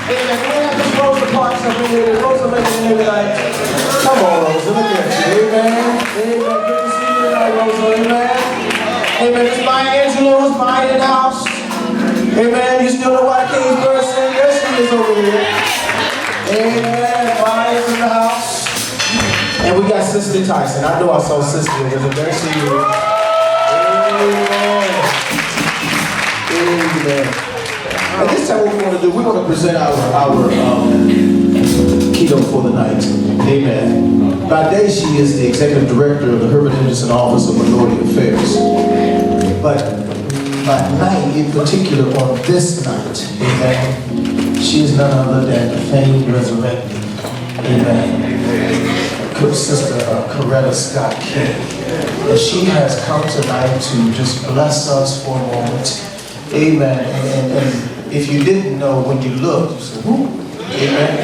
Amen. Can we have this Rosa Parks up in here? Rosa making it here tonight. Come on, Rosa. Look at you. Amen. Amen. Good to see you tonight, Rosa. Amen. Amen. It's Maya Angelou. It's Maya in the house. Amen. You still know why Kingsburg sing? Yes, she is over here. Amen. Maya's in the house. And we got Sister Tyson. I know I saw Sister over there. There she is. Amen. Amen. At this time, what we want to do, we're going to present our keynote for the night. Amen. By day, she is the executive director of the Herbert Henderson Office of Minority Affairs. But by night, in particular, on this night, amen, she is none other than the famed resurrected, amen, Sister Coretta Scott King. And she has come tonight to just bless us for a moment. Amen. And if you didn't know, when you looked, you said, whoo. Amen.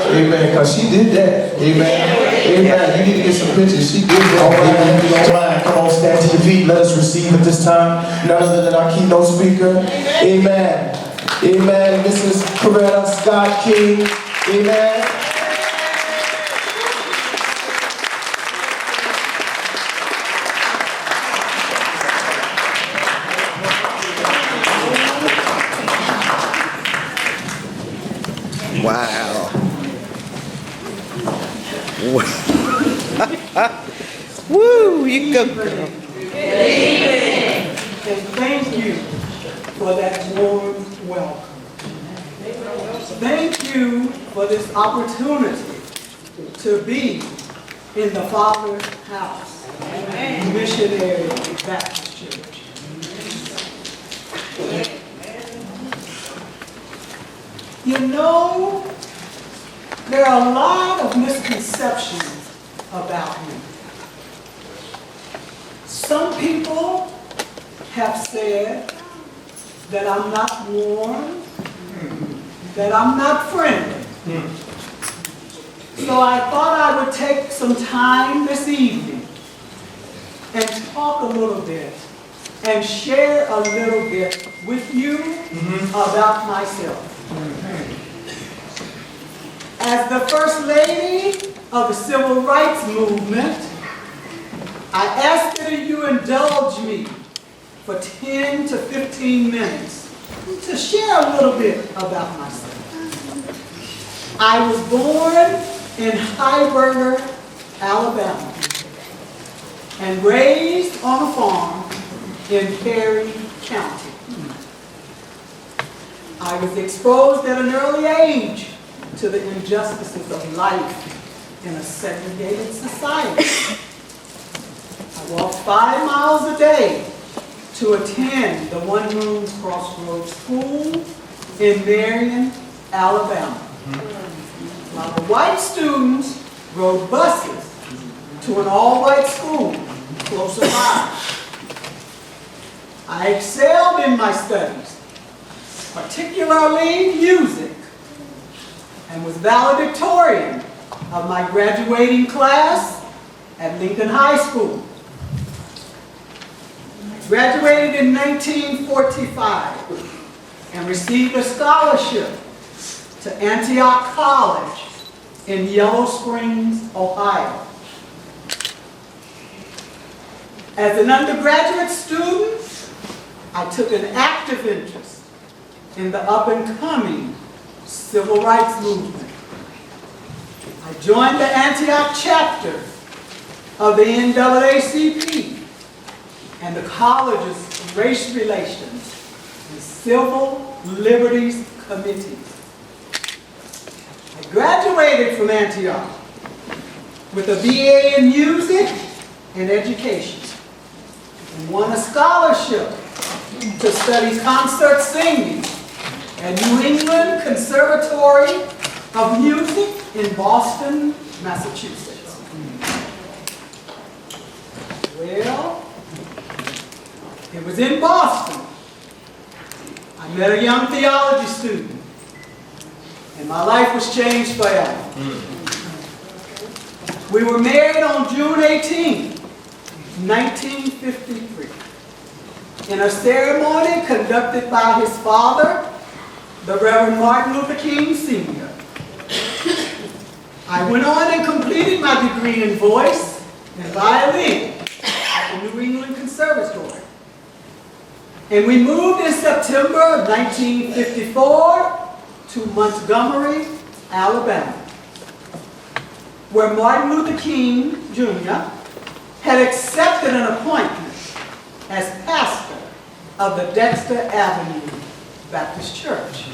Amen. Because she did that. Amen. Amen. You need to get some pictures. She did that. Amen. Come on, stand to your feet. Let us receive at this time none other than our keynote speaker. Amen. Amen. Mrs. Coretta Scott King. Amen. Wow. Woo, you go, girl. Amen. And thank you for that warm welcome. Thank you for this opportunity to be in the Father's house, Missionary Baptist Church. You know, there are a lot of misconceptions about me. Some people have said that I'm not warm, that I'm not friendly. So I thought I would take some time this evening and talk a little bit and share a little bit with you about myself. As the First Lady of the Civil Rights Movement, I ask that you indulge me for 10 to 15 minutes to share a little bit about myself. I was born in Highburger, Alabama, and raised on a farm in Perry County. I was exposed at an early age to the injustices of life in a segregated society. I walked 5 miles a day to attend the One Rooms Crossroads School in Marion, Alabama. While the white students rode buses to an all-white school closer by. I excelled in my studies, particularly music, and was valedictorian of my graduating class at Lincoln High School. I graduated in 1945 and received a scholarship to Antioch College in Yellow Springs, Ohio. As an undergraduate student, I took an active interest in the up-and-coming civil rights movement. I joined the Antioch chapter of the NAACP and the college's Race Relations and Civil Liberties Committees. I graduated from Antioch with a BA in Music and Education and won a scholarship to study concert singing at New England Conservatory of Music in Boston, Massachusetts. Well, it was in Boston. I met a young theology student, and my life was changed forever. We were married on June 18, 1953, in a ceremony conducted by his father the Reverend Martin Luther King Sr. I went on and completed my degree in voice and violin at the New England Conservatory. And we moved in September of 1954 to Montgomery, Alabama, where Martin Luther King Jr. had accepted an appointment as pastor of the Dexter Avenue Baptist Church.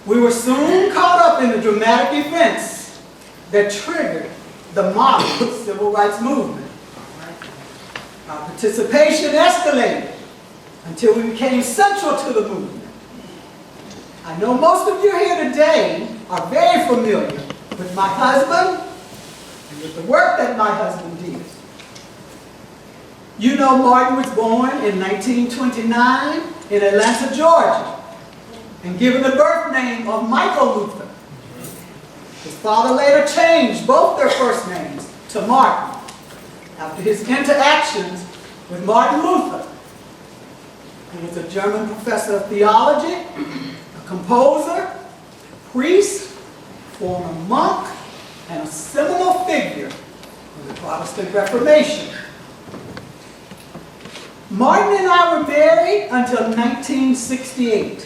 We were soon caught up in the dramatic events that triggered the modern civil rights movement. Our participation escalated until we became central to the movement. I know most of you here today are very familiar with my husband and with the work that my husband did. You know Martin was born in 1929 in Atlanta, Georgia, and given the birth name of Michael Luther. His father later changed both their first names to Martin after his interactions with Martin Luther. He was a German professor of theology, a composer, priest, former monk, and a seminal figure in the Protestant Reformation. Martin and I were married until 1968,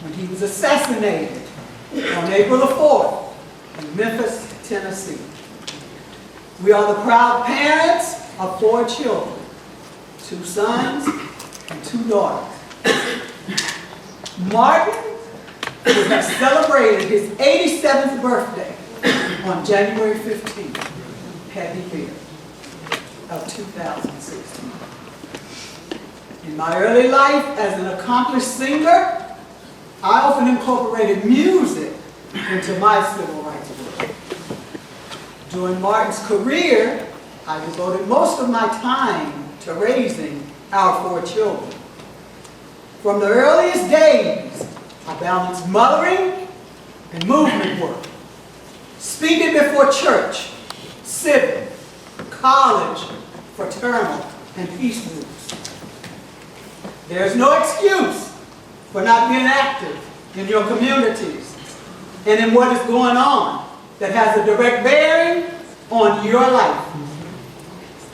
when he was assassinated on April the 4th in Memphis, Tennessee. We are the proud parents of 4 children, 2 sons and 2 daughters. Martin would have celebrated his 87th birthday on January 15th, had he lived, of 2016. In my early life as an accomplished singer, I often incorporated music into my civil rights work. During Martin's career, I devoted most of my time to raising our 4 children. From the earliest days, I balanced mothering and movement work, speaking before church, civic, college, fraternal, and peace groups. There's no excuse for not being active in your communities and in what is going on that has a direct bearing on your life.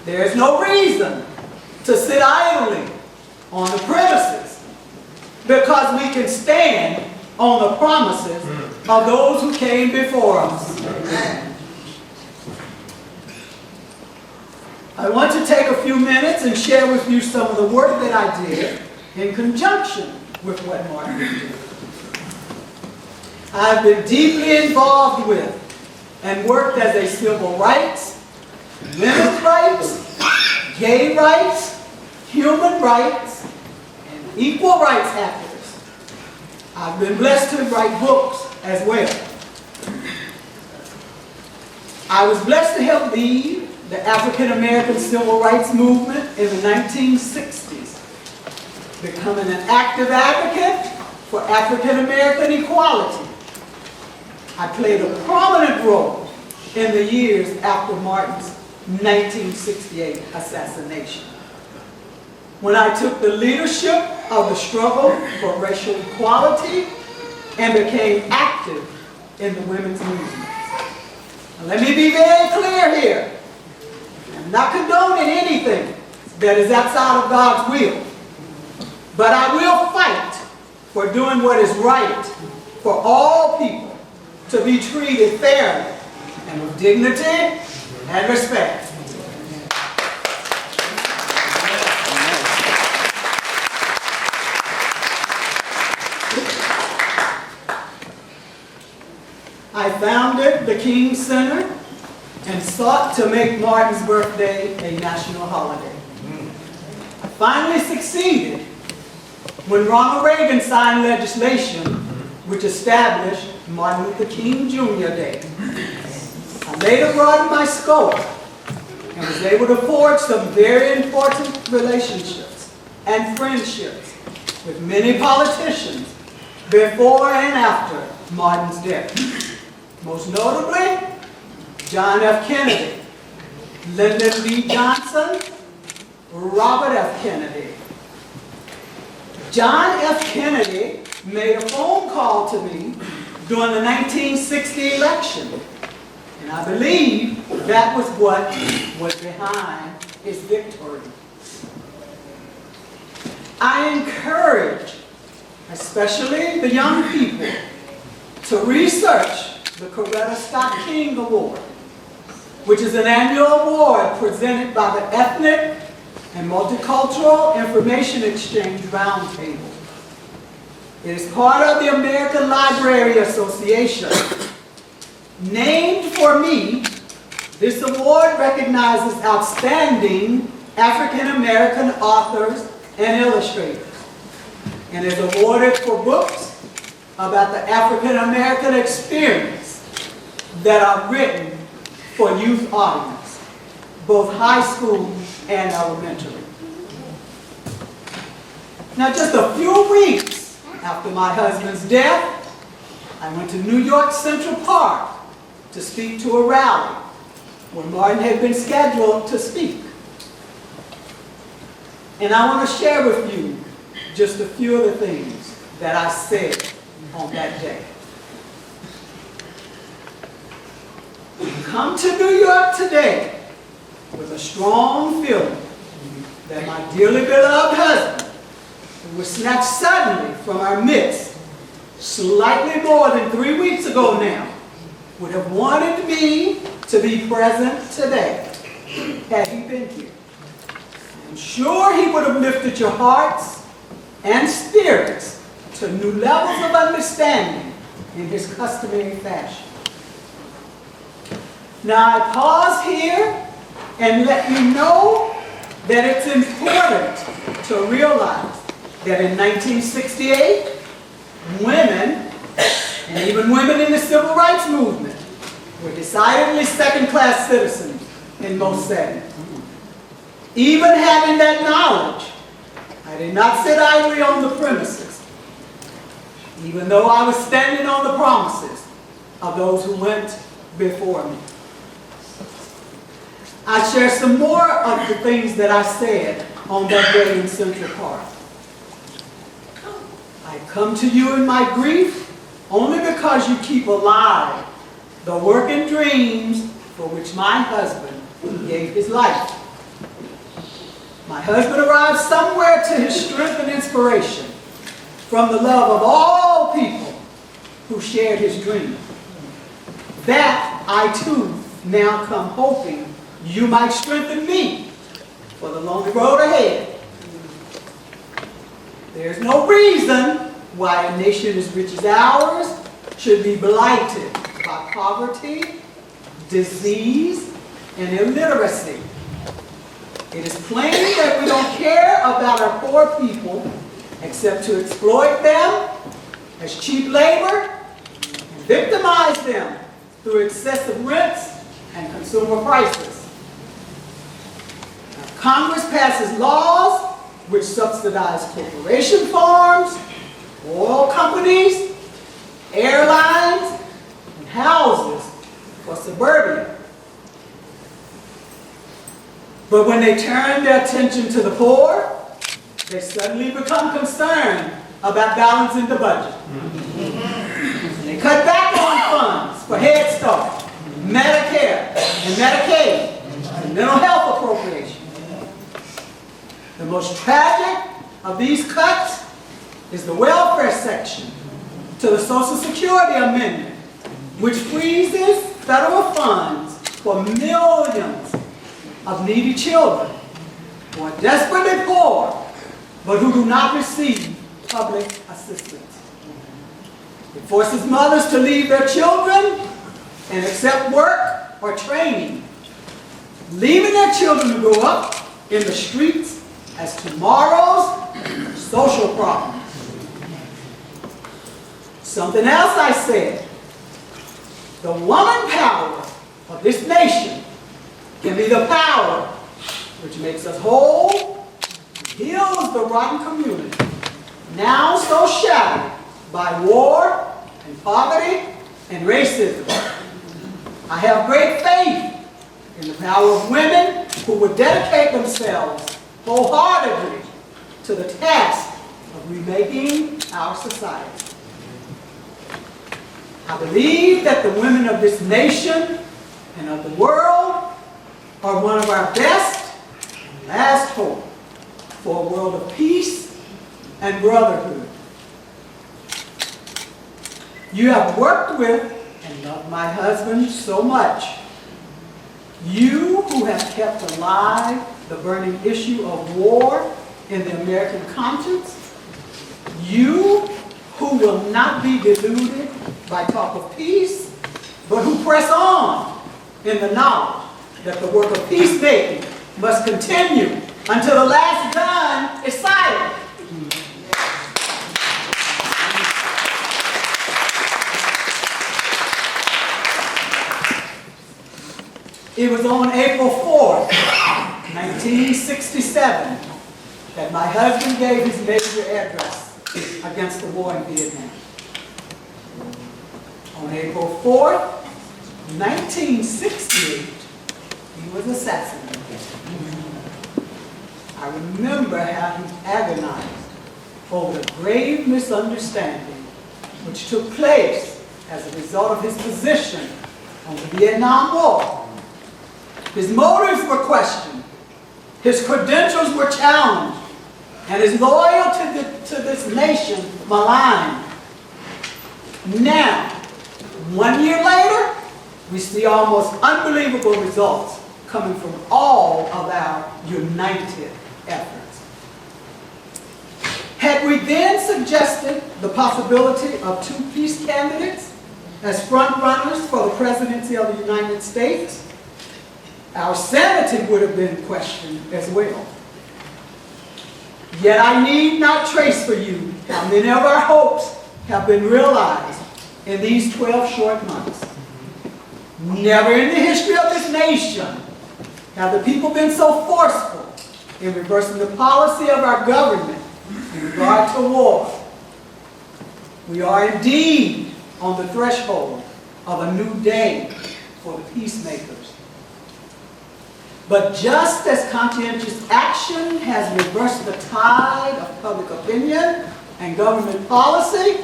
There's no reason to sit idly on the premises because we can stand on the promises of those who came before us. I want to take a few minutes and share with you some of the work that I did in conjunction with what Martin did. I've been deeply involved with and worked as a civil rights, women's rights, gay rights, human rights, and equal rights activist. I've been blessed to write books as well. I was blessed to help lead the African American civil rights movement in the 1960s, becoming an active advocate for African American equality. I played a prominent role in the years after Martin's 1968 assassination, when I took the leadership of the struggle for racial equality and became active in the women's movement. Now, let me be very clear here. I'm not condoning anything that is outside of God's will, but I will fight for doing what is right for all people to be treated fairly and with dignity and respect. I founded the King Center and sought to make Martin's birthday a national holiday. I finally succeeded when Ronald Reagan signed legislation which established Martin Luther King Jr. Day. I later broadened my scope and was able to forge some very important relationships and friendships with many politicians before and after Martin's death. Most notably, John F. Kennedy, Lyndon B. Johnson, Robert F. Kennedy. John F. Kennedy made a phone call to me during the 1960 election. And I believe that was what was behind his victory. I encourage, especially the young people, to research the Coretta Scott King Award, which is an annual award presented by the Ethnic and Multicultural Information Exchange Roundtable. It is part of the American Library Association. Named for me, this award recognizes outstanding African American authors and illustrators, and is awarded for books about the African American experience that are written for youth audience, both high school and elementary. Now, just a few weeks after my husband's death, I went to New York Central Park to speak to a rally where Martin had been scheduled to speak. And I want to share with you just a few of the things that I said on that day. Come to New York today with a strong feeling that my dearly beloved husband, who was snatched suddenly from our midst slightly more than 3 weeks ago now, would have wanted me to be present today had he been here. I'm sure he would have lifted your hearts and spirits to new levels of understanding in his customary fashion. Now I pause here and let you know that it's important to realize that in 1968, women, and even women in the civil rights movement, were decidedly second-class citizens in most settings. Even having that knowledge, I did not sit idly on the premises, even though I was standing on the promises of those who went before me. I share some more of the things that I said on that day in Central Park. I come to you in my grief only because you keep alive the work and dreams for which my husband gave his life. My husband arrived somewhere to his strength and inspiration from the love of all people who shared his dream. That I too now come hoping you might strengthen me for the lonely road ahead. There's no reason why a nation as rich as ours should be blighted by poverty, disease, and illiteracy. It is plain that we don't care about our poor people except to exploit them as cheap labor and victimize them through excessive rents and consumer prices. Now, Congress passes laws which subsidize corporation farms, oil companies, airlines, and houses for suburbia. But when they turn their attention to the poor, they suddenly become concerned about balancing the budget. They cut back on funds for Head Start, Medicare, and Medicaid, and mental health appropriations. The most tragic of these cuts is the welfare section to the Social Security Amendment, which freezes federal funds for millions of needy children who are desperately poor but who do not receive public assistance. It forces mothers to leave their children and accept work or training, leaving their children to grow up in the streets as tomorrow's social problems. Something else I said, the woman power of this nation can be the power which makes us whole, heals the rotten community, now so shattered by war and poverty and racism. I have great faith in the power of women who would dedicate themselves wholeheartedly to the task of remaking our society. I believe that the women of this nation and of the world are one of our best and last hope for a world of peace and brotherhood. You have worked with and loved my husband so much. You who have kept alive the burning issue of war in the American conscience. You who will not be deluded by talk of peace, but who press on in the knowledge that the work of peacemaking must continue until the last gun is silent. It was on April 4th, 1967, that my husband gave his major address against the war in Vietnam. On April 4th, 1968, he was assassinated. I remember how he agonized over the grave misunderstanding which took place as a result of his position on the Vietnam War. His motives were questioned, his credentials were challenged, and his loyalty to this nation maligned. Now, 1 year later, we see almost unbelievable results coming from all of our united efforts. Had we then suggested the possibility of two peace candidates as front runners for the presidency of the United States, our sanity would have been questioned as well. Yet I need not trace for you how many of our hopes have been realized in these 12 short months. Never in the history of this nation have the people been so forceful in reversing the policy of our government in regard to war. We are indeed on the threshold of a new day for the peacemakers. But just as conscientious action has reversed the tide of public opinion and government policy,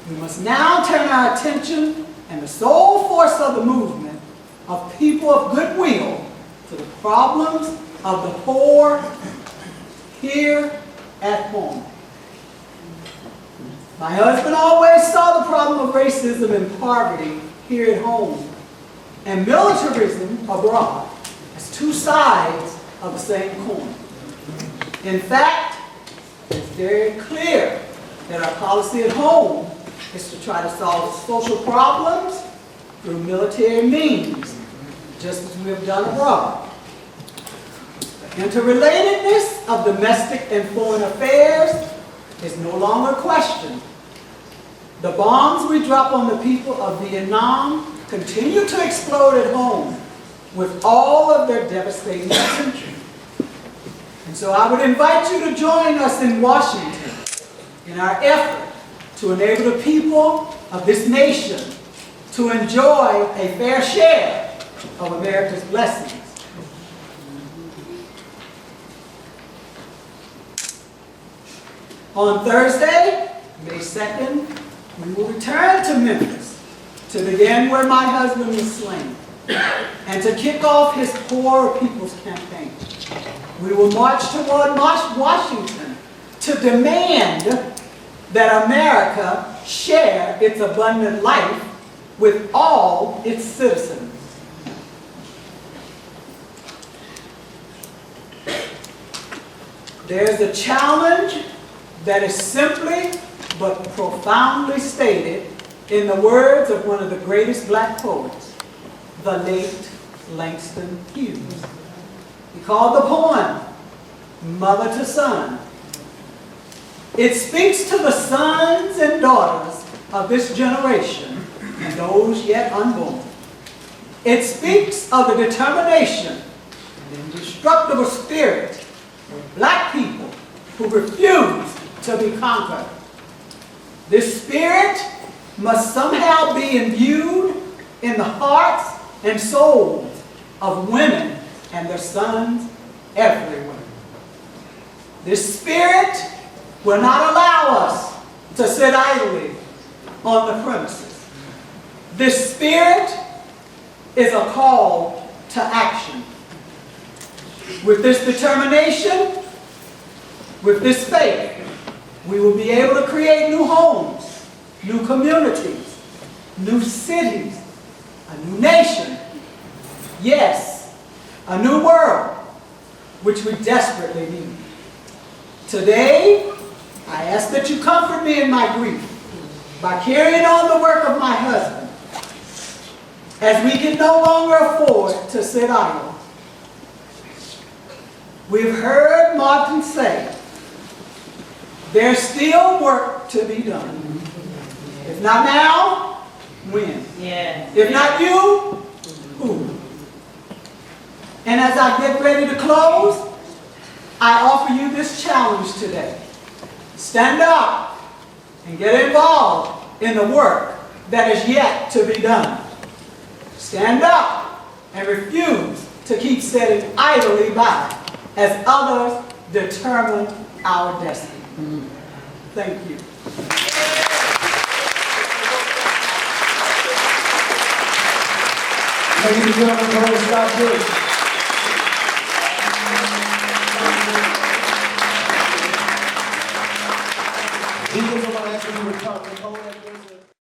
we must now turn our attention and the sole force of the movement of people of goodwill to the problems of the poor here at home. My husband always saw the problem of racism and poverty here at home and militarism abroad as two sides of the same coin. In fact, it's very clear that our policy at home is to try to solve social problems through military means, just as we have done abroad. The interrelatedness of domestic and foreign affairs is no longer questioned. The bombs we drop on the people of Vietnam continue to explode at home with all of their devastating potential. And so I would invite you to join us in Washington in our effort to enable the people of this nation to enjoy a fair share of America's blessings. On Thursday, May 2nd, we will return to Memphis to begin where my husband was slain and to kick off his Poor People's Campaign. We will march toward Washington to demand that America share its abundant life with all its citizens. There's a challenge that is simply but profoundly stated in the words of one of the greatest black poets, the late Langston Hughes. He called the poem Mother to Son. It speaks to the sons and daughters of this generation and those yet unborn. It speaks of the determination and indestructible spirit of black people who refuse to be conquered. This spirit must somehow be imbued in the hearts and souls of women and their sons everywhere. This spirit will not allow us to sit idly on the premises. This spirit is a call to action. With this determination, with this faith, we will be able to create new homes, new communities, new cities, a new nation, yes, a new world, which we desperately need. Today, I ask that you comfort me in my grief by carrying on the work of my husband, as we can no longer afford to sit idle. We've heard Martin say, there's still work to be done. If not now, when? Yeah. If not you, who? And as I get ready to close, I offer you this challenge today. Stand up and get involved in the work that is yet to be done. Stand up and refuse to keep sitting idly by as others determine our destiny. Thank you. Ladies and gentlemen, praise God.